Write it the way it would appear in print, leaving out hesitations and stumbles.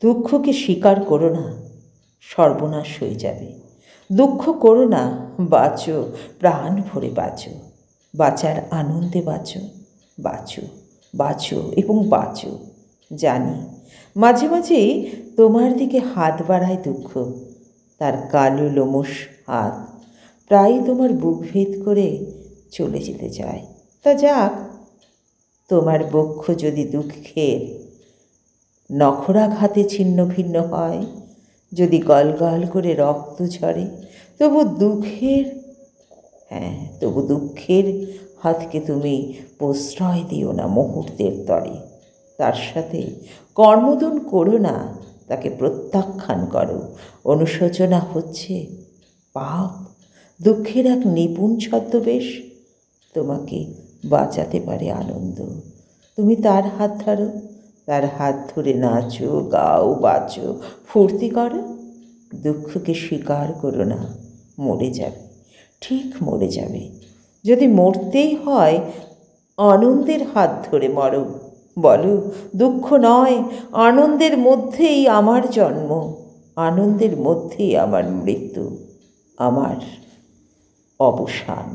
দুঃখকে স্বীকার করো না, সর্বনাশ হয়ে যাবে। দুঃখ করো না, বাঁচো, প্রাণ ভরে বাঁচো, বাঁচার আনন্দে বাঁচো, বাঁচো, বাঁচো এবং বাঁচো। জানি মাঝে মাঝেই তোমার দিকে হাত বাড়ায় দুঃখ, তার কালো লোমশ হাত প্রায় তোমার বুক ভেদ করে চলে যেতে চায়। তা যাক, তোমার বক্ষ যদি দুঃখের নখরাঘাতে ছিন্ন ভিন্ন হয়, যদি গল গল করে রক্ত ঝরে, তবু দুঃখের হাতকে তুমি প্রশ্রয় দিও না মুহূর্তের তরে। তার সাথে কর্মদন করো না, তাকে প্রত্যাখ্যান করো। অনুশোচনা হচ্ছে পাপ, দুঃখের এক নিপুণ ছদ্মবেশ। তোমাকে বাঁচাতে পারে আনন্দ। তুমি তার হাত ধরো, তার হাত ধরে নাচো, গাও, বাঁচো, ফুর্তি করো। দুঃখকে স্বীকার করো না, মরে যাবে, ঠিক মরে যাবে। যদি মরতেই হয়, আনন্দের হাত ধরে মরো। বলো, দুঃখ নয়, আনন্দের মধ্যেই আমার জন্ম, আনন্দের মধ্যেই আমার মৃত্যু, আমার অবসান।